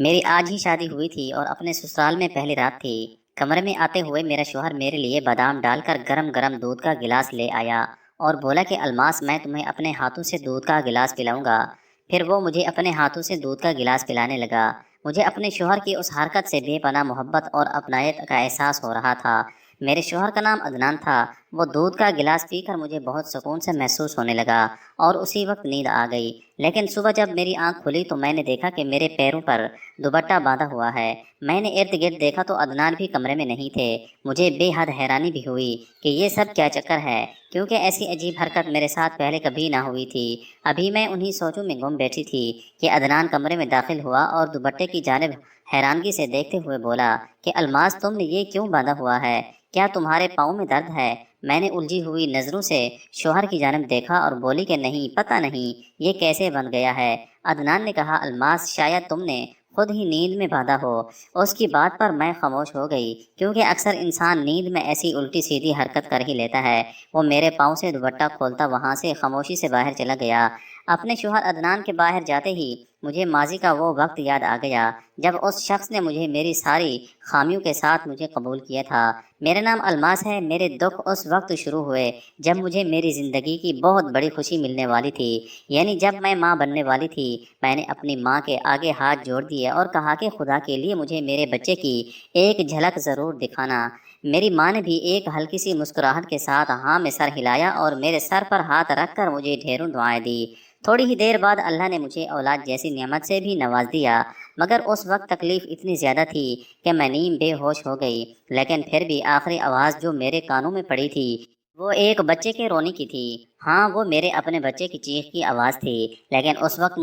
میری آج ہی شادی ہوئی تھی اور اپنے سسرال میں پہلی رات تھی۔ کمرے میں آتے ہوئے میرا شوہر میرے لیے بادام ڈال کر گرم گرم دودھ کا گلاس لے آیا اور بولا کہ الماس میں تمہیں اپنے ہاتھوں سے دودھ کا گلاس پلاؤں گا۔ پھر وہ مجھے اپنے ہاتھوں سے دودھ کا گلاس پلانے لگا۔ مجھے اپنے شوہر کی اس حرکت سے بے پناہ محبت اور اپنائیت کا احساس ہو رہا تھا۔ میرے شوہر کا نام عدنان تھا۔ وہ دودھ کا گلاس پی کر مجھے بہت سکون سے محسوس ہونے لگا اور اسی وقت نیند آ گئی۔ لیکن صبح جب میری آنکھ کھلی تو میں نے دیکھا کہ میرے پیروں پر دوپٹہ باندھا ہوا ہے۔ میں نے ارد گرد دیکھا تو عدنان بھی کمرے میں نہیں تھے۔ مجھے بے حد حیرانی بھی ہوئی کہ یہ سب کیا چکر ہے، کیونکہ ایسی عجیب حرکت میرے ساتھ پہلے کبھی نہ ہوئی تھی۔ ابھی میں انہی سوچوں میں گم بیٹھی تھی کہ عدنان کمرے میں داخل ہوا اور دوپٹے کی جانب حیرانگی سے دیکھتے ہوئے بولا کہ الماس تم نے یہ کیوں باندھا ہوا ہے؟ کیا تمہارے پاؤں میں درد ہے؟ میں نے الجھی ہوئی نظروں سے شوہر کی جانب دیکھا اور بولی کہ نہیں، پتہ نہیں یہ کیسے بن گیا ہے۔ عدنان نے کہا الماس شاید تم نے خود ہی نیند میں باندھا ہو۔ اس کی بات پر میں خاموش ہو گئی، کیونکہ اکثر انسان نیند میں ایسی الٹی سیدھی حرکت کر ہی لیتا ہے۔ وہ میرے پاؤں سے دوپٹہ کھولتا وہاں سے خاموشی سے باہر چلا گیا۔ اپنے شوہر عدنان کے باہر جاتے ہی مجھے ماضی کا وہ وقت یاد آ گیا جب اس شخص نے مجھے میری ساری خامیوں کے ساتھ مجھے قبول کیا تھا۔ میرا نام الماس ہے۔ میرے دکھ اس وقت شروع ہوئے جب مجھے میری زندگی کی بہت بڑی خوشی ملنے والی تھی، یعنی جب میں ماں بننے والی تھی۔ میں نے اپنی ماں کے آگے ہاتھ جوڑ دیے اور کہا کہ خدا کے لیے مجھے میرے بچے کی ایک جھلک ضرور دکھانا۔ میری ماں نے بھی ایک ہلکی سی مسکراہٹ کے ساتھ ہاں میں سر ہلایا اور میرے سر پر ہاتھ رکھ کر مجھے ڈھیروں دعائیں دی۔ تھوڑی ہی دیر بعد اللہ نے مجھے اولاد جیسی نعمت سے بھی نواز دیا، مگر اس وقت تکلیف اتنی زیادہ تھی کہ میں نیم بے ہوش ہو گئی۔ لیکن پھر بھی آخری آواز جو میرے کانوں میں پڑی تھی وہ ایک بچے کے رونے کی تھی۔ ہاں، وہ میرے اپنے بچے کی چیخ کی آواز تھی۔ لیکن اس وقت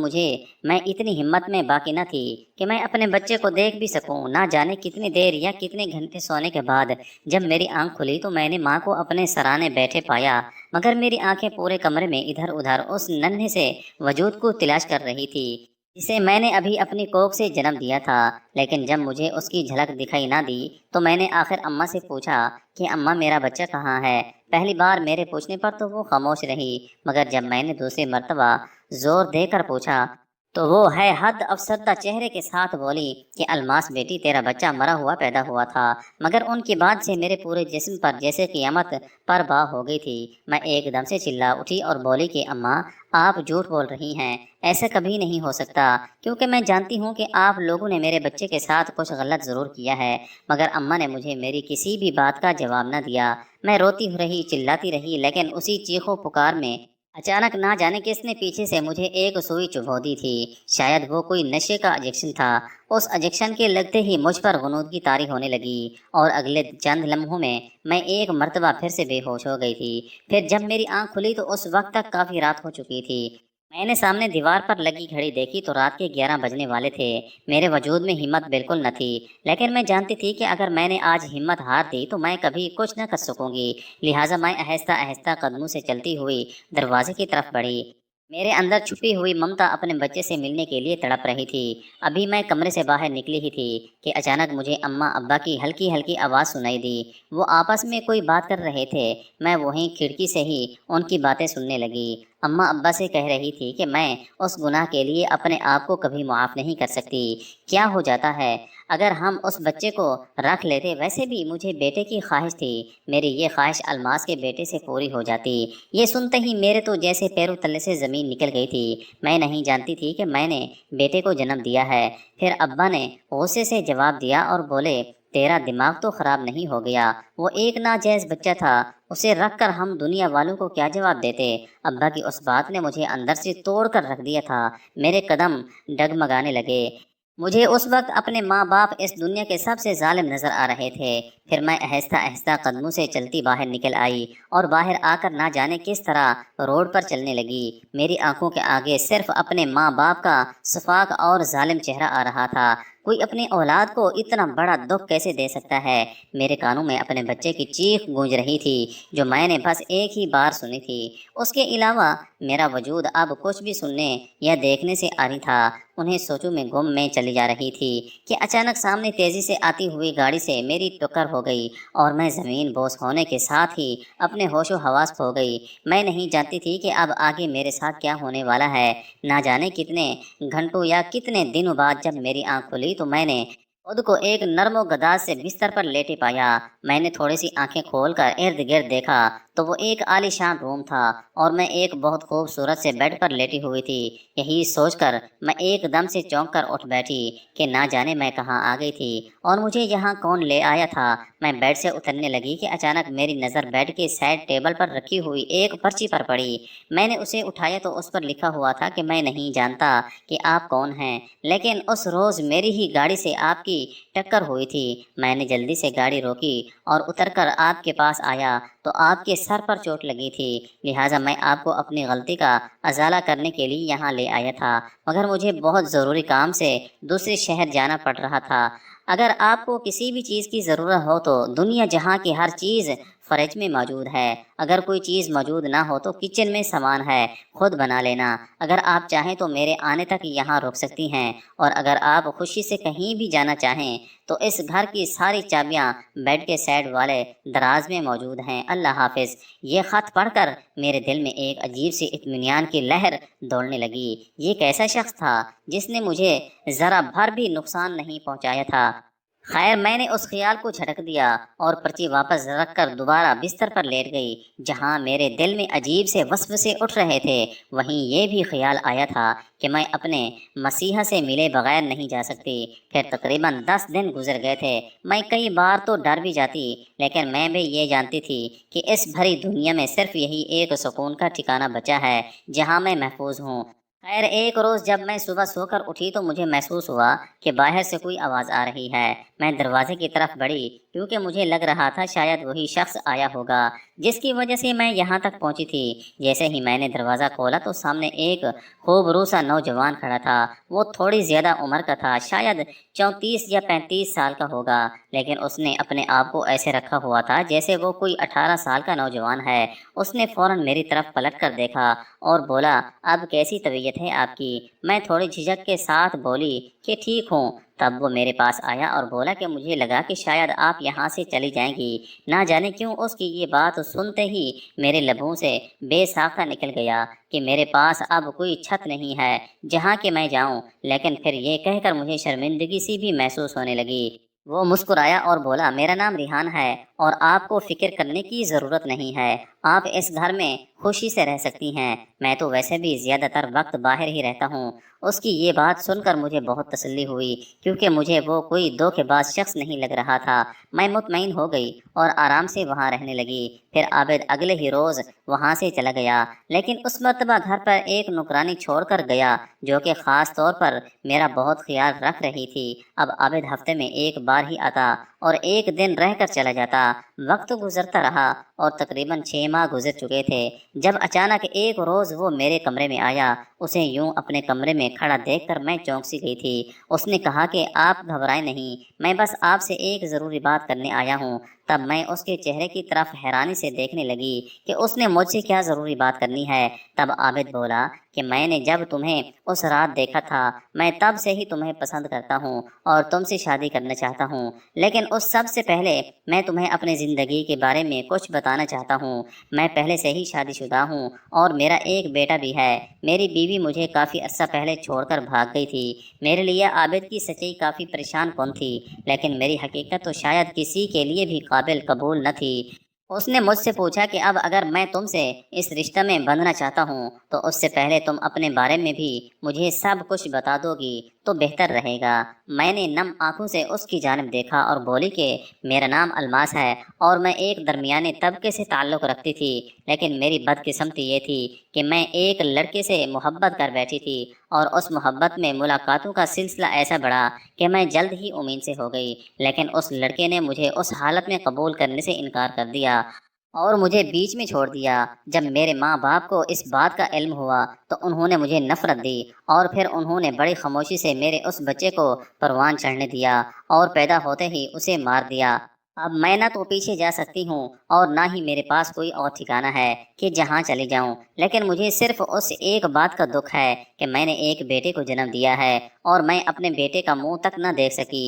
میں اتنی ہمت میں باقی نہ تھی کہ میں اپنے بچے کو دیکھ بھی سکوں۔ نہ جانے کتنی دیر یا کتنے گھنٹے سونے کے بعد جب میری آنکھ کھلی تو میں نے ماں کو اپنے سرانے بیٹھے پایا، مگر میری آنکھیں پورے کمرے میں ادھر ادھر اس ننھے سے وجود کو تلاش کر رہی تھی جسے میں نے ابھی اپنی کوکھ سے جنم دیا تھا۔ لیکن جب مجھے اس کی جھلک دکھائی نہ دی تو میں نے آخر اماں سے پوچھا کہ اماں میرا بچہ کہاں ہے؟ پہلی بار میرے پوچھنے پر تو وہ خاموش رہی، مگر جب میں نے دوسری مرتبہ زور دے کر پوچھا تو وہ ہے حد افسردہ چہرے کے ساتھ بولی کہ الماس بیٹی، تیرا بچہ مرا ہوا پیدا ہوا تھا۔ مگر ان کی بات سے میرے پورے جسم پر جیسے قیامت پر پا ہو گئی تھی۔ میں ایک دم سے چلا اٹھی اور بولی کہ اماں آپ جھوٹ بول رہی ہیں، ایسا کبھی نہیں ہو سکتا، کیونکہ میں جانتی ہوں کہ آپ لوگوں نے میرے بچے کے ساتھ کچھ غلط ضرور کیا ہے۔ مگر اماں نے مجھے میری کسی بھی بات کا جواب نہ دیا۔ میں روتی رہی، چلاتی رہی، لیکن اسی چیخو پکار میں اچانک نہ جانے کس نے پیچھے سے مجھے ایک سوئی چبھو دی تھی۔ شاید وہ کوئی نشے کا انجیکشن تھا۔ اس انجیکشن کے لگتے ہی مجھ پر غنودگی طاری ہونے لگی اور اگلے چند لمحوں میں ایک مرتبہ پھر سے بے ہوش ہو گئی تھی۔ پھر جب میری آنکھ کھلی تو اس وقت تک کافی رات ہو چکی تھی۔ میں نے سامنے دیوار پر لگی گھڑی دیکھی تو رات کے 11 بجنے والے تھے۔ میرے وجود میں ہمت بالکل نہ تھی، لیکن میں جانتی تھی کہ اگر میں نے آج ہمت ہار دی تو میں کبھی کچھ نہ کر سکوں گی۔ لہٰذا میں آہستہ آہستہ قدموں سے چلتی ہوئی دروازے کی طرف بڑھی۔ میرے اندر چھپی ہوئی ممتا اپنے بچے سے ملنے کے لیے تڑپ رہی تھی۔ ابھی میں کمرے سے باہر نکلی ہی تھی کہ اچانک مجھے اماں ابا کی ہلکی ہلکی آواز سنائی دی۔ وہ آپس میں کوئی بات کر رہے تھے۔ میں وہیں کھڑکی سے ہی ان کی باتیں سننے لگی۔ اماں ابا سے کہہ رہی تھی کہ میں اس گناہ کے لیے اپنے آپ کو کبھی معاف نہیں کر سکتی۔ کیا ہو جاتا ہے اگر ہم اس بچے کو رکھ لیتے؟ ویسے بھی مجھے بیٹے کی خواہش تھی، میری یہ خواہش الماس کے بیٹے سے پوری ہو جاتی۔ یہ سنتے ہی میرے تو جیسے پیروں تلے سے زمین نکل گئی تھی۔ میں نہیں جانتی تھی کہ میں نے بیٹے کو جنم دیا ہے۔ پھر ابا نے غصے سے جواب دیا اور بولے تیرا دماغ تو خراب نہیں ہو گیا؟ وہ ایک ناجائز بچہ تھا، اسے رکھ کر ہم دنیا والوں کو کیا جواب دیتے؟ ابا کی اس بات نے مجھے اندر سے توڑ کر رکھ دیا تھا۔ میرے قدم ڈگمگانے لگے۔ مجھے اس وقت اپنے ماں باپ اس دنیا کے سب سے ظالم نظر آ رہے تھے۔ پھر میں آہستہ آہستہ قدموں سے چلتی باہر نکل آئی اور باہر آ کر نہ جانے کس طرح روڈ پر چلنے لگی۔ میری آنکھوں کے آگے صرف اپنے ماں باپ کا شفاق اور ظالم چہرہ آ رہا تھا۔ کوئی اپنی اولاد کو اتنا بڑا دکھ کیسے دے سکتا ہے؟ میرے کانوں میں اپنے بچے کی چیخ گونج رہی تھی جو میں نے بس ایک ہی بار سنی تھی۔ اس کے علاوہ میرا وجود اب کچھ بھی سننے یا دیکھنے سے عاری تھا۔ انہیں سوچوں میں گم میں چلی جا رہی تھی کہ اچانک سامنے تیزی سے آتی ہوئی گاڑی سے میری ٹکر ہو گئی اور میں زمین بوس ہونے کے ساتھ ہی اپنے ہوش و حواس کھو گئی۔ میں نہیں جانتی تھی کہ اب آگے میرے ساتھ کیا ہونے والا ہے۔ نہ جانے کتنے گھنٹوں یا کتنے دنوں بعد جب میری آنکھ کھلی تو میں نے خود کو ایک نرم و گداز سے بستر پر لیٹے پایا۔ میں نے تھوڑی سی آنکھیں کھول کر ارد گرد دیکھا تو وہ ایک عالی شان روم تھا اور میں ایک بہت خوبصورت سے بیڈ پر لیٹی ہوئی تھی۔ یہی سوچ کر میں ایک دم سے چونک کر اٹھ بیٹھی کہ نہ جانے میں کہاں آ گئی تھی اور مجھے یہاں کون لے آیا تھا۔ میں بیڈ سے اترنے لگی کہ اچانک میری نظر بیڈ کے سائڈ ٹیبل پر رکھی ہوئی ایک پرچی پر پڑی۔ میں نے اسے اٹھایا تو اس پر لکھا ہوا تھا کہ میں نہیں جانتا کہ آپ کون ہیں، لیکن اس روز میری ہی گاڑی سے آپ کی ٹکر ہوئی تھی۔ میں نے جلدی سے گاڑی روکی اور اتر کر آپ کے پاس آیا تو آپ کے سر پر چوٹ لگی تھی، لہٰذا میں آپ کو اپنی غلطی کا ازالہ کرنے کے لیے یہاں لے آیا تھا، مگر مجھے بہت ضروری کام سے دوسرے شہر جانا پڑ رہا تھا۔ اگر آپ کو کسی بھی چیز کی ضرورت ہو تو دنیا جہاں کی ہر چیز فریج میں موجود ہے۔ اگر کوئی چیز موجود نہ ہو تو کچن میں سامان ہے، خود بنا لینا۔ اگر آپ چاہیں تو میرے آنے تک یہاں رک سکتی ہیں، اور اگر آپ خوشی سے کہیں بھی جانا چاہیں تو اس گھر کی ساری چابیاں بیڈ کے سائڈ والے دراز میں موجود ہیں۔ اللہ حافظ۔ یہ خط پڑھ کر میرے دل میں ایک عجیب سی اطمینان کی لہر دوڑنے لگی۔ یہ کیسا شخص تھا جس نے مجھے ذرا بھر بھی نقصان نہیں پہنچایا تھا؟ خیر، میں نے اس خیال کو جھٹک دیا اور پرچی واپس رکھ کر دوبارہ بستر پر لیٹ گئی۔ جہاں میرے دل میں عجیب سے وسوسے اٹھ رہے تھے وہیں یہ بھی خیال آیا تھا کہ میں اپنے مسیحا سے ملے بغیر نہیں جا سکتی۔ پھر تقریباً 10 دن گزر گئے تھے۔ میں کئی بار تو ڈر بھی جاتی، لیکن میں بھی یہ جانتی تھی کہ اس بھری دنیا میں صرف یہی ایک سکون کا ٹھکانہ بچا ہے جہاں میں محفوظ ہوں۔ خیر، ایک روز جب میں صبح سو کر اٹھی تو مجھے محسوس ہوا کہ باہر سے کوئی آواز آ رہی ہے۔ میں دروازے کی طرف بڑھی کیونکہ مجھے لگ رہا تھا شاید وہی شخص آیا ہوگا جس کی وجہ سے میں یہاں تک پہنچی تھی۔ جیسے ہی میں نے دروازہ کھولا تو سامنے ایک خوبرو سا نوجوان کھڑا تھا۔ وہ تھوڑی زیادہ عمر کا تھا، شاید 34 یا 35 سال کا ہوگا، لیکن اس نے اپنے آپ کو ایسے رکھا ہوا تھا جیسے وہ کوئی 18 سال کا نوجوان ہے۔ اس نے فوراً میری طرف پلٹ کر دیکھا اور بولا، اب کیسی طبیعت ہے آپ کی؟ میں تھوڑی جھجک کے ساتھ بولی کہ ٹھیک ہوں۔ تب وہ میرے پاس آیا اور بولا کہ مجھے لگا کہ شاید آپ یہاں سے چلی جائیں گی۔ نہ جانے کیوں اس کی یہ بات سنتے ہی میرے لبوں سے بے ساختہ نکل گیا کہ میرے پاس اب کوئی چھت نہیں ہے جہاں کہ میں جاؤں، لیکن پھر یہ کہہ کر مجھے شرمندگی سی بھی محسوس ہونے لگی۔ وہ مسکرایا اور بولا، میرا نام ریحان ہے اور آپ کو فکر کرنے کی ضرورت نہیں ہے، آپ اس گھر میں خوشی سے رہ سکتی ہیں، میں تو ویسے بھی زیادہ تر وقت باہر ہی رہتا ہوں۔ اس کی یہ بات سن کر مجھے بہت تسلی ہوئی کیونکہ مجھے وہ کوئی دھوکے باز شخص نہیں لگ رہا تھا۔ میں مطمئن ہو گئی اور آرام سے وہاں رہنے لگی۔ پھر عابد اگلے ہی روز وہاں سے چلا گیا، لیکن اس مرتبہ گھر پر ایک نوکرانی چھوڑ کر گیا جو کہ خاص طور پر میرا بہت خیال رکھ رہی تھی۔ اب عابد ہفتے میں ایک بار ہی آتا اور ایک دن رہ کر چلا جاتا۔ وقت گزرتا رہا اور تقریباً 6 ماہ گزر چکے تھے جب اچانک ایک روز وہ میرے کمرے میں آیا۔ اسے یوں اپنے کمرے میں کھڑا دیکھ کر میں چونک سی گئی تھی۔ اس نے کہا کہ آپ گھبرائیں نہیں، میں بس آپ سے ایک ضروری بات کرنے آیا ہوں۔ تب میں اس کے چہرے کی طرف حیرانی سے دیکھنے لگی کہ اس نے مجھ سے کیا ضروری بات کرنی ہے۔ تب عابد بولا کہ میں نے جب تمہیں اس رات دیکھا تھا میں تب سے ہی تمہیں پسند کرتا ہوں اور تم سے شادی کرنا چاہتا ہوں، لیکن اس سب سے پہلے میں تمہیں اپنی زندگی کے بارے میں کچھ بتانا چاہتا ہوں۔ میں پہلے سے ہی شادی شدہ ہوں اور میرا ایک بیٹا بھی ہے۔ میری بیوی مجھے کافی عرصہ پہلے چھوڑ کر بھاگ گئی تھی۔ میرے لیے عابد کی سچائی کافی پریشان کن تھی، لیکن میری حقیقت تو شاید کسی کے لیے بھی قابل قبول نہ تھی۔ اس نے مجھ سے پوچھا کہ اب اگر میں تم سے اس رشتہ میں بندھنا چاہتا ہوں تو اس سے پہلے تم اپنے بارے میں بھی مجھے سب کچھ بتا دو گی تو بہتر رہے گا۔ میں نے نم آنکھوں سے اس کی جانب دیکھا اور بولی کہ میرا نام الماس ہے اور میں ایک درمیانے طبقے سے تعلق رکھتی تھی، لیکن میری بدقسمتی یہ تھی کہ میں ایک لڑکے سے محبت کر بیٹھی تھی اور اس محبت میں ملاقاتوں کا سلسلہ ایسا بڑھا کہ میں جلد ہی امید سے ہو گئی، لیکن اس لڑکے نے مجھے اس حالت میں قبول کرنے سے انکار کر دیا اور مجھے بیچ میں چھوڑ دیا۔ جب میرے ماں باپ کو اس بات کا علم ہوا تو انہوں نے مجھے نفرت دی، اور پھر انہوں نے بڑی خاموشی سے میرے اس بچے کو پروان چڑھنے دیا اور پیدا ہوتے ہی اسے مار دیا۔ اب میں نہ تو پیچھے جا سکتی ہوں اور نہ ہی میرے پاس کوئی اور ٹھکانہ ہے کہ جہاں چلی جاؤں، لیکن مجھے صرف اس ایک بات کا دکھ ہے کہ میں نے ایک بیٹے کو جنم دیا ہے اور میں اپنے بیٹے کا منہ تک نہ دیکھ سکی۔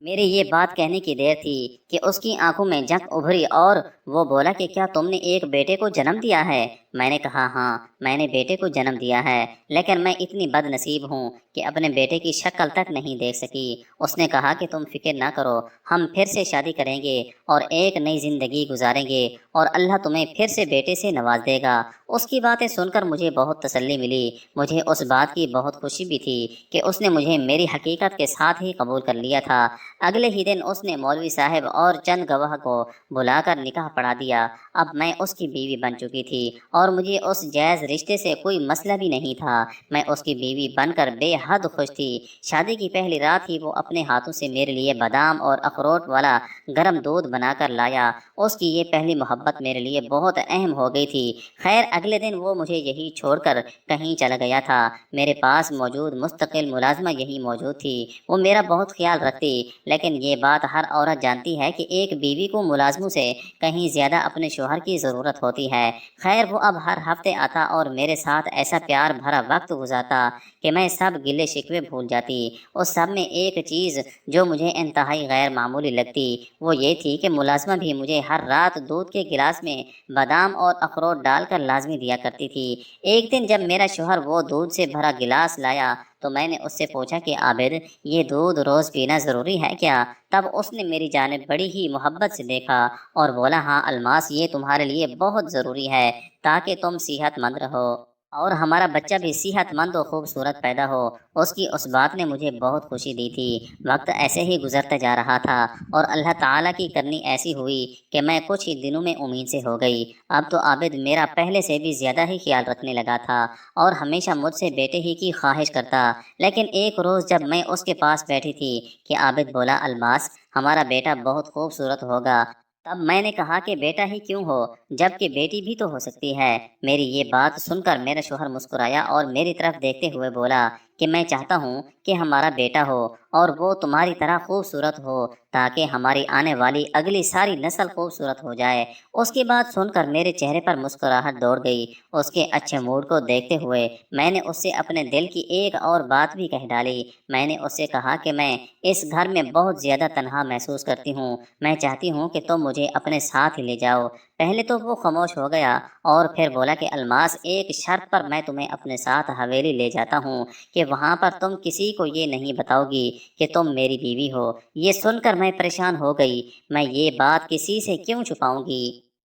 میری یہ بات کہنے کی دیر تھی کہ اس کی آنکھوں میں جنگ ابھری اور وہ بولا کہ کیا تم نے ایک بیٹے کو جنم دیا ہے؟ میں نے کہا ہاں، میں نے بیٹے کو جنم دیا ہے، لیکن میں اتنی بد نصیب ہوں کہ اپنے بیٹے کی شکل تک نہیں دیکھ سکی۔ اس نے کہا کہ تم فکر نہ کرو، ہم پھر سے شادی کریں گے اور ایک نئی زندگی گزاریں گے اور اللہ تمہیں پھر سے بیٹے سے نواز دے گا۔ اس کی باتیں سن کر مجھے بہت تسلی ملی۔ مجھے اس بات کی بہت خوشی بھی تھی کہ اس نے مجھے میری حقیقت کے ساتھ ہی قبول کر لیا تھا۔ اگلے ہی دن اس نے مولوی صاحب اور چند گواہ کو بلا کر نکاح پڑھا دیا۔ اب میں اس کی بیوی بن چکی تھی اور مجھے اس جائز رشتے سے کوئی مسئلہ بھی نہیں تھا۔ میں اس کی بیوی بن کر بے حد خوش تھی۔ شادی کی پہلی رات ہی وہ اپنے ہاتھوں سے میرے لیے بادام اور اخروٹ والا گرم دودھ بنا کر لایا۔ اس کی یہ پہلی محبت میرے لیے بہت اہم ہو گئی تھی۔ خیر اگلے دن وہ مجھے یہی چھوڑ کر کہیں چلا گیا تھا۔ میرے پاس موجود مستقل ملازمہ یہی موجود تھی۔ وہ میرا بہت خیال رکھتی، لیکن یہ بات ہر عورت جانتی ہے کہ ایک بیوی کو ملازموں سے کہیں زیادہ اپنے شوہر کی ضرورت ہوتی ہے۔ خیر وہ اب ہر ہفتے آتا اور میرے ساتھ ایسا پیار بھرا وقت گزارتا کہ میں سب گلے شکوے بھول جاتی۔ اس سب میں ایک چیز جو مجھے انتہائی غیر معمولی لگتی وہ یہ تھی کہ ملازمہ بھی مجھے ہر رات دودھ کے گلاس میں بادام اور اخروٹ ڈال کر لازمی دیا کرتی تھی۔ ایک دن جب میرا شوہر وہ دودھ سے بھرا گلاس لایا تو میں نے اس سے پوچھا کہ عابد، یہ دودھ روز پینا ضروری ہے کیا؟ تب اس نے میری جانب بڑی ہی محبت سے دیکھا اور بولا ہاں الماس، یہ تمہارے لیے بہت ضروری ہے تاکہ تم صحت مند رہو اور ہمارا بچہ بھی صحت مند و خوبصورت پیدا ہو۔ اس کی اس بات نے مجھے بہت خوشی دی تھی۔ وقت ایسے ہی گزرتا جا رہا تھا اور اللہ تعالیٰ کی کرنی ایسی ہوئی کہ میں کچھ ہی دنوں میں امید سے ہو گئی۔ اب تو عابد میرا پہلے سے بھی زیادہ ہی خیال رکھنے لگا تھا اور ہمیشہ مجھ سے بیٹے ہی کی خواہش کرتا۔ لیکن ایک روز جب میں اس کے پاس بیٹھی تھی کہ عابد بولا الماس، ہمارا بیٹا بہت خوبصورت ہوگا۔ تب میں نے کہا کہ بیٹا ہی کیوں ہو، جب کہ بیٹی بھی تو ہو سکتی ہے۔ میری یہ بات سن کر میرا شوہر مسکرایا اور میری طرف دیکھتے ہوئے بولا کہ میں چاہتا ہوں کہ ہمارا بیٹا ہو اور وہ تمہاری طرح خوبصورت ہو تاکہ ہماری آنے والی اگلی ساری نسل خوبصورت ہو جائے۔ اس کی بات سن کر میرے چہرے پر مسکراہٹ دوڑ گئی۔ اس کے اچھے موڈ کو دیکھتے ہوئے میں نے اس سے اپنے دل کی ایک اور بات بھی کہہ ڈالی۔ میں نے اس سے کہا کہ میں اس گھر میں بہت زیادہ تنہا محسوس کرتی ہوں، میں چاہتی ہوں کہ تم مجھے اپنے ساتھ ہی لے جاؤ۔ پہلے تو وہ خاموش ہو گیا اور پھر بولا کہ الماس، ایک شرط پر میں تمہیں اپنے ساتھ حویلی لے جاتا ہوں کہ وہاں پر تم کسی کو یہ نہیں بتاؤ گی کہ تم میری بیوی ہو۔ یہ سن کر میں پریشان ہو گئی، میں یہ بات کسی سے کیوں چھپاؤں گی؟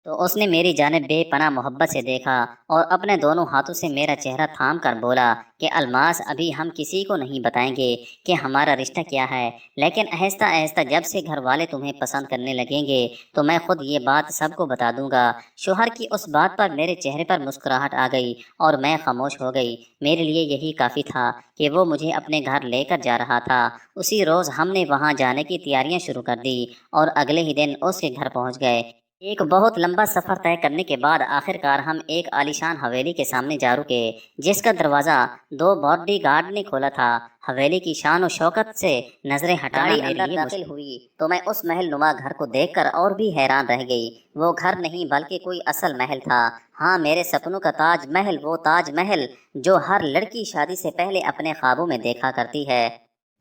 تو اس نے میری جانب بے پناہ محبت سے دیکھا اور اپنے دونوں ہاتھوں سے میرا چہرہ تھام کر بولا کہ الماس، ابھی ہم کسی کو نہیں بتائیں گے کہ ہمارا رشتہ کیا ہے، لیکن آہستہ آہستہ جب سے گھر والے تمہیں پسند کرنے لگیں گے تو میں خود یہ بات سب کو بتا دوں گا۔ شوہر کی اس بات پر میرے چہرے پر مسکراہٹ آ گئی اور میں خاموش ہو گئی۔ میرے لیے یہی کافی تھا کہ وہ مجھے اپنے گھر لے کر جا رہا تھا۔ اسی روز ہم نے وہاں جانے کی تیاریاں شروع کر دی اور اگلے ہی دن اس کے گھر پہنچ گئے۔ ایک بہت لمبا سفر طے کرنے کے بعد آخرکار ہم ایک عالیشان حویلی کے سامنے جا رکے جس کا دروازہ دو باڈی گارڈ نے کھولا تھا۔ حویلی کی شان و شوکت سے نظریں ہٹانا میرے لیے داخل ہوئی تو میں اس محل نما گھر کو دیکھ کر اور بھی حیران رہ گئی۔ وہ گھر نہیں بلکہ کوئی اصل محل تھا۔ ہاں، میرے سپنوں کا تاج محل، وہ تاج محل جو ہر لڑکی شادی سے پہلے اپنے خوابوں میں دیکھا کرتی ہے۔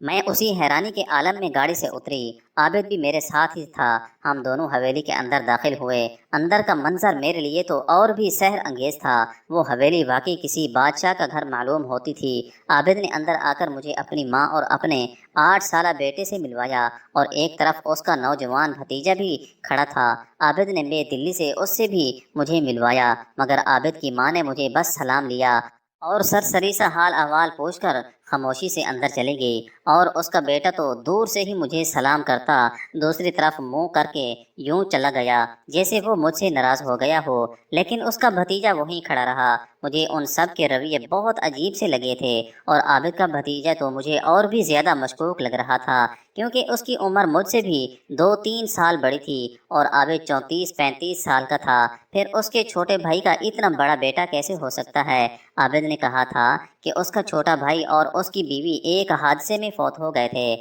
میں اسی حیرانی کے عالم میں گاڑی سے اتری۔ عابد بھی میرے ساتھ ہی تھا۔ ہم دونوں حویلی کے اندر داخل ہوئے۔ اندر کا منظر میرے لیے تو اور بھی سحر انگیز تھا۔ وہ حویلی واقعی کسی بادشاہ کا گھر معلوم ہوتی تھی۔ عابد نے اندر آ کر مجھے اپنی ماں اور اپنے 8 سالہ بیٹے سے ملوایا اور ایک طرف اس کا نوجوان بھتیجا بھی کھڑا تھا۔ عابد نے بے دلی سے اس سے بھی مجھے ملوایا، مگر عابد کی ماں نے مجھے بس سلام لیا اور سرسری سا حال احوال پوچھ کر خاموشی سے اندر چلی گئی اور اس کا بیٹا تو دور سے ہی مجھے سلام کرتا دوسری طرف منہ کر کے یوں چلا گیا جیسے وہ مجھ سے ناراض ہو گیا ہو، لیکن اس کا بھتیجا وہیں کھڑا رہا۔ مجھے ان سب کے رویے بہت عجیب سے لگے تھے، اور عابد کا بھتیجا تو مجھے اور بھی زیادہ مشکوک لگ رہا تھا، کیونکہ اس کی عمر مجھ سے بھی 2-3 سال بڑی تھی اور عابد 34-35 سال کا تھا۔ پھر اس کے چھوٹے بھائی کا اتنا بڑا بیٹا کیسے ہو سکتا ہے؟ عابد نے کہا تھا کہ اس کا چھوٹا بھائی اور اس کی بیوی ایک حادثے میں فوت ہو گئے تھے۔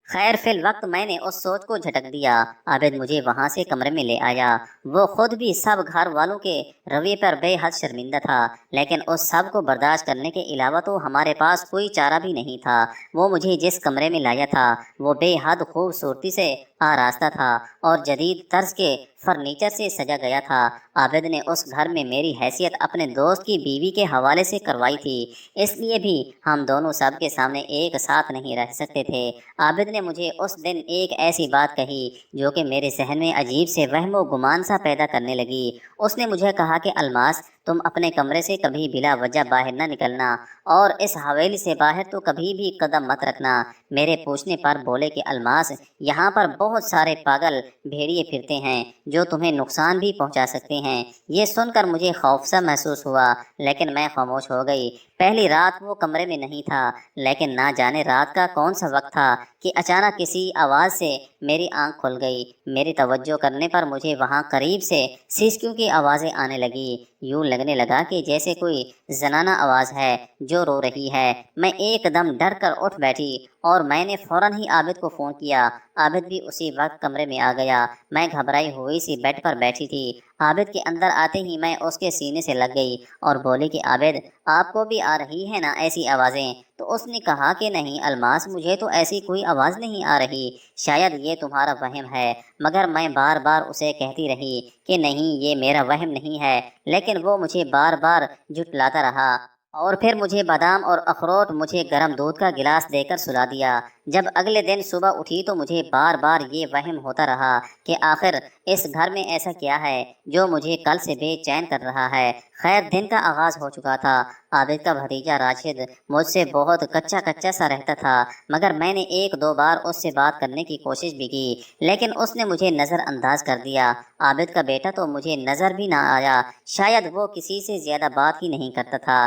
خیر فی الوقت میں نے اس سوچ کو جھٹک دیا۔ عابد مجھے وہاں سے کمرے میں لے آیا۔ وہ خود بھی سب گھر والوں کے رویے پر بے حد شرمندہ تھا، لیکن اس سب کو برداشت کرنے کے علاوہ تو ہمارے پاس کوئی چارہ بھی نہیں تھا۔ وہ مجھے جس کمرے میں لایا تھا وہ بے حد خوبصورتی سے آراستہ تھا اور جدید طرز کے فرنیچر سے سجا گیا تھا۔ عابد نے اس گھر میں میری حیثیت اپنے دوست کی بیوی کے حوالے سے کروائی تھی، اس لیے بھی ہم دونوں سب کے سامنے ایک ساتھ نہیں رہ سکتے تھے۔ عابد نے مجھے اس دن ایک ایسی بات کہی جو کہ میرے ذہن میں عجیب سے وہم و گمان سا پیدا کرنے لگی۔ اس نے مجھے کہا کہ الماس، تم اپنے کمرے سے کبھی بلا وجہ باہر نہ نکلنا، اور اس حویلی سے باہر تو کبھی بھی قدم مت رکھنا۔ میرے پوچھنے پر بولے کہ الماس، یہاں پر بہت سارے پاگل بھیڑیے پھرتے ہیں جو تمہیں نقصان بھی پہنچا سکتے ہیں۔ یہ سن کر مجھے خوف سا محسوس ہوا، لیکن میں خاموش ہو گئی۔ پہلی رات وہ کمرے میں نہیں تھا، لیکن نہ جانے رات کا کون سا وقت تھا کہ اچانک کسی آواز سے میری آنکھ کھل گئی۔ میری توجہ کرنے پر مجھے وہاں قریب سے سسکیوں کی آوازیں آنے لگی۔ یوں لگنے لگا کہ جیسے کوئی زنانہ آواز ہے جو رو رہی ہے۔ میں ایک دم ڈر کر اٹھ بیٹھی اور میں نے فوراً ہی عابد کو فون کیا۔ عابد بھی اسی وقت کمرے میں آ گیا۔ میں گھبرائی ہوئی سی بیڈ پر بیٹھی تھی۔ عابد کے اندر آتے ہی میں اس کے سینے سے لگ گئی اور بولی کہ عابد، آپ کو بھی آ رہی ہے نا ایسی آوازیں؟ تو اس نے کہا کہ نہیں الماس، مجھے تو ایسی کوئی آواز نہیں آ رہی، شاید یہ تمہارا وہم ہے۔ مگر میں بار بار اسے کہتی رہی کہ نہیں، یہ میرا وہم نہیں ہے، لیکن وہ مجھے بار بار جھٹلاتا رہا، اور پھر مجھے بادام اور اخروٹ مجھے گرم دودھ کا گلاس دے کر سلا دیا۔ جب اگلے دن صبح اٹھی تو مجھے بار بار یہ وہم ہوتا رہا کہ آخر اس گھر میں ایسا کیا ہے جو مجھے کل سے بے چین کر رہا ہے۔ خیر دن کا آغاز ہو چکا تھا۔ عابد کا بھتیجا راشد مجھ سے بہت کچا کچا سا رہتا تھا، مگر میں نے 1-2 بار اس سے بات کرنے کی کوشش بھی کی، لیکن اس نے مجھے نظر انداز کر دیا۔ عابد کا بیٹا تو مجھے نظر بھی نہ آیا، شاید وہ کسی سے زیادہ بات ہی نہیں کرتا تھا۔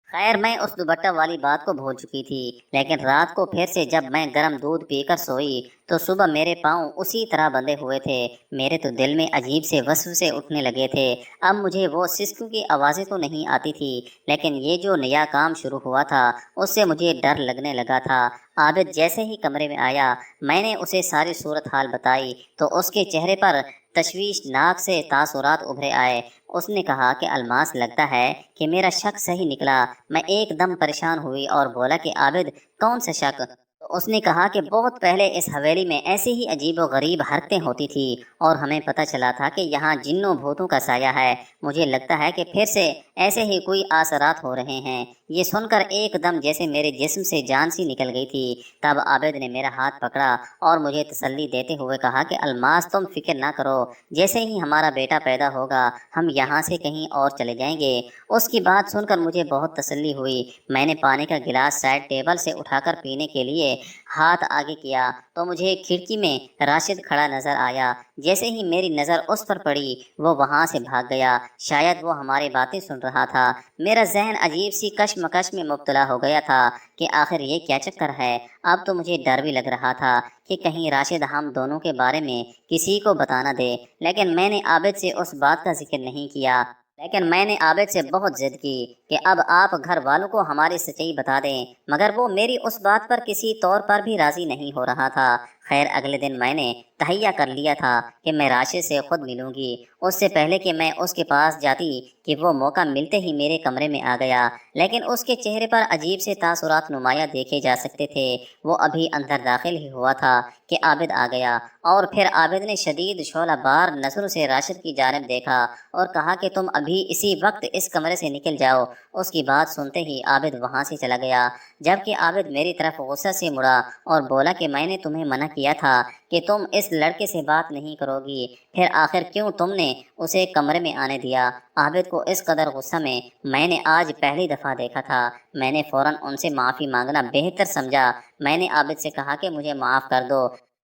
خیر میں اس دوپٹہ والی بات کو بھول چکی تھی، لیکن رات کو پھر سے جب میں گرم دودھ پی کر سوئی تو صبح میرے پاؤں اسی طرح بندھے ہوئے تھے۔ میرے تو دل میں عجیب سے وسوسے اٹھنے لگے تھے۔ اب مجھے وہ سسکیوں کی آوازیں تو نہیں آتی تھی، لیکن یہ جو نیا کام شروع ہوا تھا اس سے مجھے ڈر لگنے لگا تھا۔ عابد جیسے ہی کمرے میں آیا، میں نے اسے ساری صورتحال بتائی تو اس کے چہرے پر تشویشناک سے تاثرات ابھرے آئے۔ اس نے کہا کہ الماس، لگتا ہے کہ میرا شک صحیح نکلا۔ میں ایک دم پریشان ہوئی اور بولا کہ عابد، کون سا شک؟ تو اس نے کہا کہ بہت پہلے اس حویلی میں ایسی ہی عجیب و غریب حرکتیں ہوتی تھی اور ہمیں پتہ چلا تھا کہ یہاں جنوں بھوتوں کا سایہ ہے۔ مجھے لگتا ہے کہ پھر سے ایسے ہی کوئی اثرات ہو رہے ہیں۔ یہ سن کر ایک دم جیسے میرے جسم سے جان سی نکل گئی تھی۔ تب عابد نے میرا ہاتھ پکڑا اور مجھے تسلی دیتے ہوئے کہا کہ الماس، تم فکر نہ کرو، جیسے ہی ہمارا بیٹا پیدا ہوگا ہم یہاں سے کہیں اور چلے جائیں گے۔ اس کی بات سن کر مجھے بہت تسلی ہوئی۔ میں نے پانی کا گلاس سائڈ ٹیبل سے اٹھا کر پینے کے لیے ہاتھ آگے کیا تو مجھے کھڑکی میں راشد کھڑا نظر آیا۔ جیسے ہی میری نظر اس پر پڑی وہ وہاں سے بھاگ گیا، شاید وہ ہماری باتیں سن رہا تھا۔ میرا ذہن عجیب سی کشمکش میں مبتلا ہو گیا تھا کہ آخر یہ کیا چکر ہے۔ اب تو مجھے ڈر بھی لگ رہا تھا کہ کہیں راشد ہم دونوں کے بارے میں کسی کو بتا نہ دے، لیکن میں نے عابد سے اس بات کا ذکر نہیں کیا۔ لیکن میں نے عابد سے بہت ضد کی کہ اب آپ گھر والوں کو ہماری سچائی بتا دیں، مگر وہ میری اس بات پر کسی طور پر بھی راضی نہیں ہو رہا تھا۔ خیر اگلے دن میں نے تہیہ کر لیا تھا کہ میں راشد سے خود ملوں گی۔ اس سے پہلے کہ میں اس کے پاس جاتی کہ وہ موقع ملتے ہی میرے کمرے میں آ گیا، لیکن اس کے چہرے پر عجیب سے تاثرات نمایاں دیکھے جا سکتے تھے۔ وہ ابھی اندر داخل ہی ہوا تھا کہ عابد آ گیا، اور پھر عابد نے شدید شعلہ بار نظروں سے راشد کی جانب دیکھا اور کہا کہ تم ابھی اسی وقت اس کمرے سے نکل جاؤ۔ اس کی بات سنتے ہی عابد وہاں سے چلا گیا، جبکہ عابد میری طرف غصہ سے مڑا اور بولا کہ میں نے تمہیں منع کیا تھا کہ تم اس لڑکے سے بات نہیں کرو گی، پھر آخر کیوں تم نے اسے کمرے میں آنے دیا؟ عابد کو اس قدر غصہ میں نے آج پہلی دفعہ دیکھا تھا۔ میں نے فوراً ان سے معافی مانگنا بہتر سمجھا۔ میں نے عابد سے کہا کہ مجھے معاف کر دو،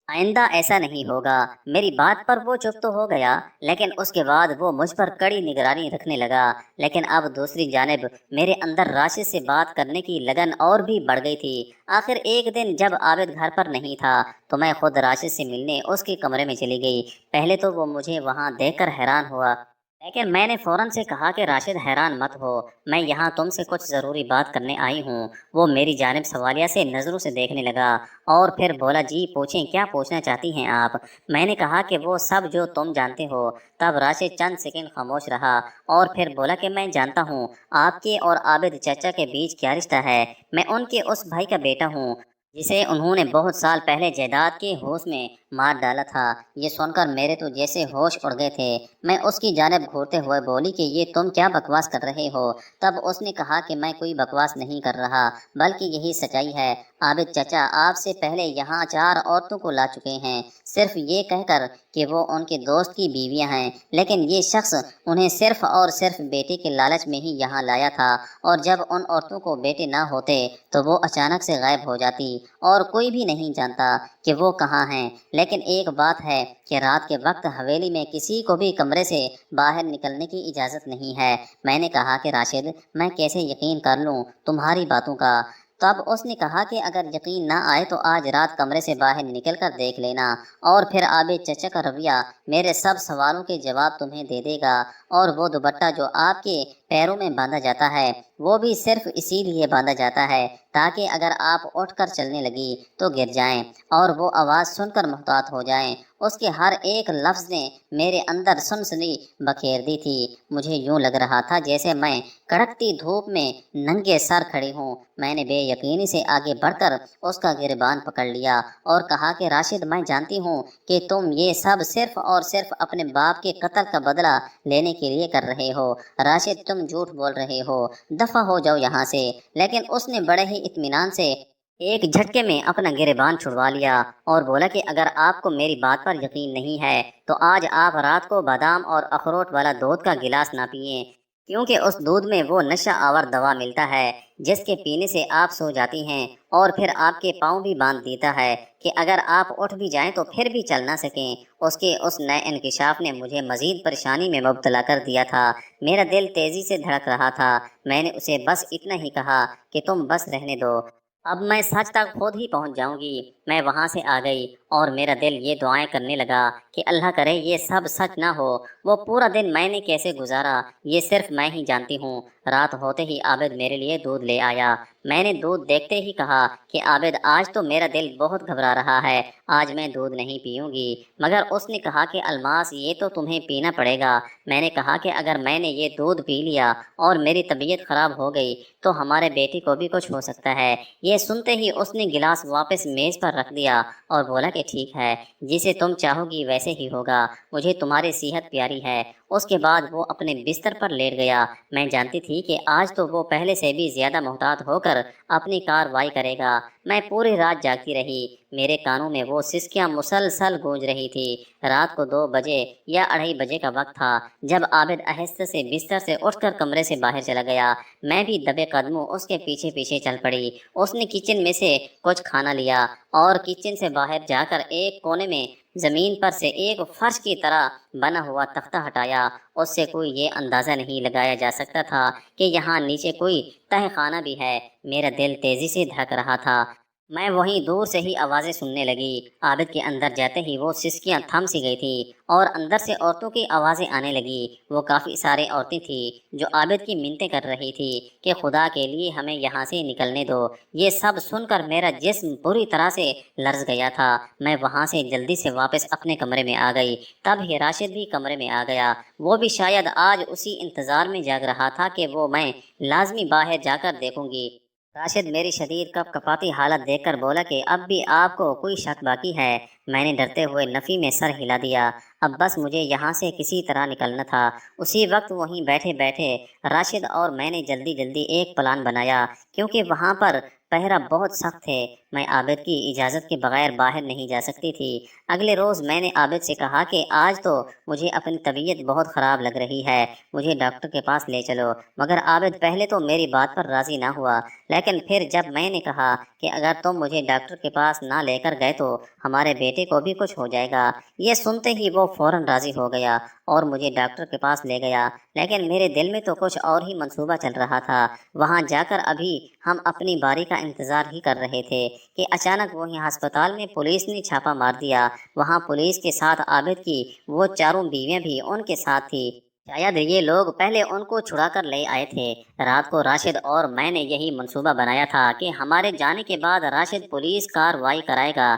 آئندہ ایسا نہیں ہوگا۔ میری بات پر وہ چپ تو ہو گیا، لیکن اس کے بعد وہ مجھ پر کڑی نگرانی رکھنے لگا۔ لیکن اب دوسری جانب میرے اندر راشد سے بات کرنے کی لگن اور بھی بڑھ گئی تھی۔ آخر ایک دن جب عابد گھر پر نہیں تھا تو میں خود راشد سے ملنے اس کے کمرے میں چلی گئی۔ پہلے تو وہ مجھے وہاں دیکھ کر حیران ہوا، لیکن میں نے فوراً سے کہا کہ راشد حیران مت ہو، میں یہاں تم سے کچھ ضروری بات کرنے آئی ہوں۔ وہ میری جانب سوالیہ سے نظروں سے دیکھنے لگا اور پھر بولا، جی پوچھیں، کیا پوچھنا چاہتی ہیں آپ؟ میں نے کہا کہ وہ سب جو تم جانتے ہو۔ تب راشد چند سیکنڈ خاموش رہا اور پھر بولا کہ میں جانتا ہوں آپ کے اور عابد چچا کے بیچ کیا رشتہ ہے۔ میں ان کے اس بھائی کا بیٹا ہوں جسے انہوں نے بہت سال پہلے جائیداد کے ہوش میں مار ڈالا تھا۔ یہ سن کر میرے تو جیسے ہوش اڑ گئے تھے۔ میں اس کی جانب گھورتے ہوئے بولی کہ یہ تم کیا بکواس کر رہے ہو؟ تب اس نے کہا کہ میں کوئی بکواس نہیں کر رہا، بلکہ یہی سچائی ہے۔ عابد چچا آپ سے پہلے یہاں 4 عورتوں کو لا چکے ہیں، صرف یہ کہہ کر کہ وہ ان کے دوست کی بیویاں ہیں، لیکن یہ شخص انہیں صرف اور صرف بیٹے کے لالچ میں ہی یہاں لایا تھا، اور جب ان عورتوں کو بیٹے نہ ہوتے تو وہ اچانک سے غائب ہو جاتی اور کوئی بھی نہیں جانتا کہ وہ کہاں ہیں۔ لیکن ایک بات ہے کہ رات کے وقت حویلی میں کسی کو بھی کمرے سے باہر نکلنے کی اجازت نہیں ہے۔ میں نے کہا کہ راشد، میں کیسے یقین کر لوں تمہاری باتوں کا؟ تب اس نے کہا کہ اگر یقین نہ آئے تو آج رات کمرے سے باہر نکل کر دیکھ لینا، اور پھر عابد چچا کا رویہ میرے سب سوالوں کے جواب تمہیں دے دے گا۔ اور وہ دوپٹہ جو آپ کے پیروں میں باندھا جاتا ہے وہ بھی صرف اسی لیے باندھا جاتا ہے تاکہ اگر آپ اٹھ کر چلنے لگی تو گر جائیں اور وہ آواز سن کر محتاط ہو جائیں۔ اس کے ہر ایک لفظ نے میرے اندر سنسنی بکھیر دی تھی۔ مجھے یوں لگ رہا تھا جیسے میں کڑکتی دھوپ میں ننگے سر کھڑی ہوں۔ میں نے بے یقینی سے آگے بڑھ کر اس کا گریبان پکڑ لیا اور کہا کہ راشد، میں جانتی ہوں کہ تم یہ سب صرف اور صرف اپنے باپ کے قتل کا بدلہ لینے کے لیے کر رہے ہو۔ راشد، تم جھوٹ بول رہے ہو، دفع ہو جاؤ یہاں سے۔ لیکن اس نے بڑے ہی اطمینان سے ایک جھٹکے میں اپنا گریبان چھڑوا لیا اور بولا کہ اگر آپ کو میری بات پر یقین نہیں ہے تو آج آپ رات کو بادام اور اخروٹ والا دودھ کا گلاس نہ پئیں، کیونکہ اس دودھ میں وہ نشہ آور دوا ملتا ہے جس کے پینے سے آپ سو جاتی ہیں اور پھر آپ کے پاؤں بھی باندھ دیتا ہے کہ اگر آپ اٹھ بھی جائیں تو پھر بھی چل نہ سکیں۔ اس کے اس نئے انکشاف نے مجھے مزید پریشانی میں مبتلا کر دیا تھا۔ میرا دل تیزی سے دھڑک رہا تھا۔ میں نے اسے بس اتنا ہی کہا کہ تم بس رہنے دو، اب میں سچ تک خود ہی پہنچ جاؤں گی۔ میں وہاں سے آ گئی اور میرا دل یہ دعائیں کرنے لگا کہ اللہ کرے یہ سب سچ نہ ہو۔ وہ پورا دن میں نے کیسے گزارا یہ صرف میں ہی جانتی ہوں۔ رات ہوتے ہی عابد میرے لیے دودھ لے آیا۔ میں نے دودھ دیکھتے ہی کہا کہ عابد، آج تو میرا دل بہت گھبرا رہا ہے، آج میں دودھ نہیں پیوں گی۔ مگر اس نے کہا کہ الماس، یہ تو تمہیں پینا پڑے گا۔ میں نے کہا کہ اگر میں نے یہ دودھ پی لیا اور میری طبیعت خراب ہو گئی تو ہمارے بیٹی کو بھی کچھ ہو سکتا ہے۔ یہ سنتے ہی اس نے گلاس واپس میز پر رکھ دیا اور بولا کہ ٹھیک ہے، جسے تم چاہو گی ویسے ہی ہوگا، مجھے تمہاری صحت پیاری ہے۔ اس کے بعد وہ اپنے بستر پر لیٹ گیا۔ میں جانتی تھی کہ آج تو وہ پہلے سے بھی زیادہ محتاط ہو کر اپنی کارروائی کرے گا۔ میں پوری رات جاگتی رہی۔ میرے کانوں میں وہ سسکیاں مسلسل گونج رہی تھی۔ رات کو 2 بجے یا 2:30 بجے کا وقت تھا جب عابد آہستہ سے بستر سے اٹھ کر کمرے سے باہر چلا گیا۔ میں بھی دبے قدموں اس کے پیچھے پیچھے چل پڑی۔ اس نے کچن میں سے کچھ کھانا لیا اور کچن سے باہر جا کر ایک کونے میں زمین پر سے ایک فرش کی طرح بنا ہوا تختہ ہٹایا۔ اس سے کوئی یہ اندازہ نہیں لگایا جا سکتا تھا کہ یہاں نیچے کوئی تہہ خانہ بھی ہے۔ میرا دل تیزی سے دھڑک رہا تھا۔ میں وہیں دور سے ہی آوازیں سننے لگی۔ عابد کے اندر جاتے ہی وہ سسکیاں تھم سی گئی تھی اور اندر سے عورتوں کی آوازیں آنے لگی۔ وہ کافی سارے عورتیں تھیں جو عابد کی منتیں کر رہی تھی کہ خدا کے لیے ہمیں یہاں سے نکلنے دو۔ یہ سب سن کر میرا جسم پوری طرح سے لرز گیا تھا۔ میں وہاں سے جلدی سے واپس اپنے کمرے میں آ گئی۔ تب ہی راشد بھی کمرے میں آ گیا۔ وہ بھی شاید آج اسی انتظار میں جاگ رہا تھا کہ وہ میں لازمی باہر جا کر دیکھوں گی۔ راشد میری شدید کپ کپاتی حالت دیکھ کر بولا کہ اب بھی آپ کو کوئی شک باقی ہے؟ میں نے ڈرتے ہوئے نفی میں سر ہلا دیا۔ اب بس مجھے یہاں سے کسی طرح نکلنا تھا۔ اسی وقت وہیں بیٹھے بیٹھے راشد اور میں نے جلدی جلدی ایک پلان بنایا، کیونکہ وہاں پر پہرا بہت سخت تھے۔ میں عابد کی اجازت کے بغیر باہر نہیں جا سکتی تھی۔ اگلے روز میں نے عابد سے کہا کہ آج تو مجھے اپنی طبیعت بہت خراب لگ رہی ہے، مجھے ڈاکٹر کے پاس لے چلو۔ مگر عابد پہلے تو میری بات پر راضی نہ ہوا، لیکن پھر جب میں نے کہا کہ اگر تم مجھے ڈاکٹر کے پاس نہ لے کر گئے تو ہمارے بیٹے کو بھی کچھ ہو جائے گا، یہ سنتے ہی وہ فوراً راضی ہو گیا اور مجھے ڈاکٹر کے پاس لے گیا۔ لیکن میرے دل میں تو کچھ اور ہی منصوبہ چل رہا تھا۔ وہاں جا کر ابھی ہم اپنی باری کا انتظار ہی کر رہے تھے کہ اچانک وہیں ہسپتال میں پولیس نے چھاپا مار دیا۔ وہاں پولیس کے ساتھ عابد کی وہ چاروں بیویاں بھی ان کے ساتھ تھی۔ شاید یہ لوگ پہلے ان کو چھڑا کر لے آئے تھے۔ رات کو راشد اور میں نے یہی منصوبہ بنایا تھا کہ ہمارے جانے کے بعد راشد پولیس کارروائی کرائے گا۔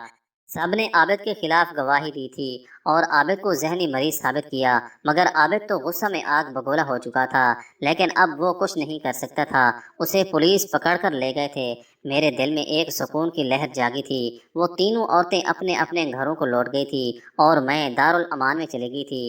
سب نے عابد کے خلاف گواہی دی تھی اور عابد کو ذہنی مریض ثابت کیا، مگر عابد تو غصہ میں آگ بگولا ہو چکا تھا، لیکن اب وہ کچھ نہیں کر سکتا تھا۔ اسے پولیس پکڑ کر لے گئے تھے۔ میرے دل میں ایک سکون کی لہر جاگی تھی۔ وہ تینوں عورتیں اپنے اپنے گھروں کو لوٹ گئی تھی اور میں دارالامان میں چلی گئی تھی۔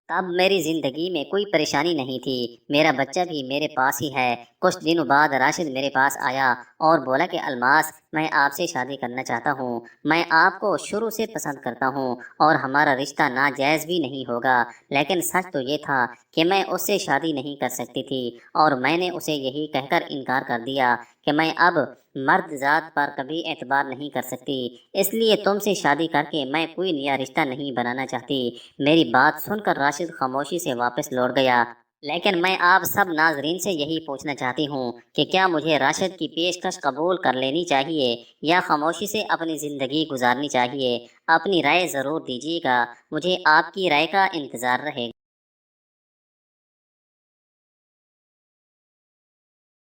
تب میری زندگی میں کوئی پریشانی نہیں تھی، میرا بچہ بھی میرے پاس ہی ہے۔ کچھ دنوں بعد راشد میرے پاس آیا اور بولا کہ الماس، میں آپ سے شادی کرنا چاہتا ہوں، میں آپ کو شروع سے پسند کرتا ہوں اور ہمارا رشتہ ناجائز بھی نہیں ہوگا، لیکن سچ تو یہ تھا کہ میں اس سے شادی نہیں کر سکتی تھی اور میں نے اسے یہی کہہ کر انکار کر دیا کہ میں اب مرد ذات پر کبھی اعتبار نہیں کر سکتی، اس لیے تم سے شادی کر کے میں کوئی نیا رشتہ نہیں بنانا چاہتی۔ میری بات سن کر راشد خاموشی سے واپس لوٹ گیا، لیکن میں آپ سب ناظرین سے یہی پوچھنا چاہتی ہوں کہ کیا مجھے راشد کی پیشکش قبول کر لینی چاہیے یا خاموشی سے اپنی زندگی گزارنی چاہیے؟ اپنی رائے ضرور دیجیے گا، مجھے آپ کی رائے کا انتظار رہے گا۔